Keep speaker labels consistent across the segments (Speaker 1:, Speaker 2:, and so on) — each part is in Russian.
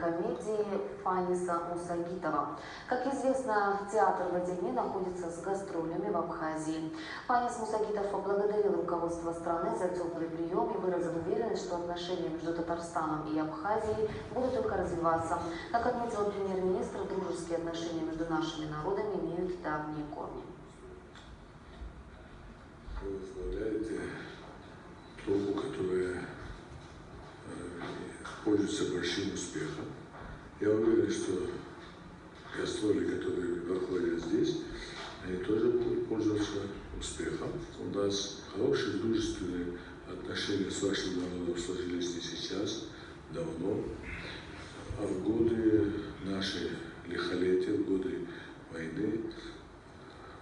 Speaker 1: комедии Фаниса Мусагитова. Как известно, театр в эти дни находится с гастролями в Абхазии. Фанис Мусагитов поблагодарил руководство страны за теплый прием и выразил уверенность, что отношения между Татарстаном и Абхазией будут только развиваться. Как отметил премьер-министр, дружеские отношения между нашими народами имеют давние корни.
Speaker 2: Вы возглавляете группу, которая пользуется большим успехом. Я уверен, что гастроли, которые проходят здесь, они тоже будут пользоваться успехом. У нас хорошие дружественные отношения с вашим народом сложились не сейчас, давно. А в годы нашей лихолетия, в годы войны,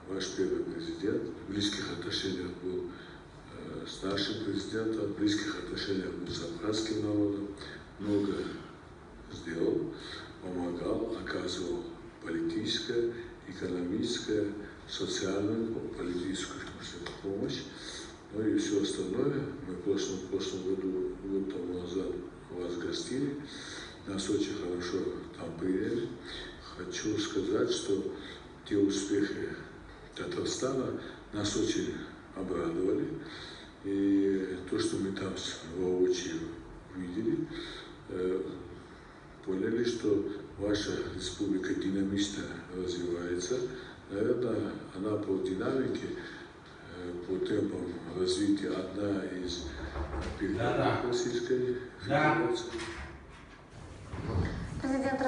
Speaker 2: ваш первый президент в близких отношениях был с нашим президентом, в близких отношениях был с абхазским народом, много сделал, помогал, оказывал политическое, экономическое, социальную, политическую помощь, ну и все остальное. Мы в прошлом году, год тому назад, вас гостили, нас очень хорошо там приняли. Хочу сказать, что те успехи Татарстана нас очень обрадовали. И то, что мы там воочию видели, поняли, что ваша республика динамично развивается. Наверное, она по динамике, по темпам развития одна из первых Российской Федерации.
Speaker 1: Президент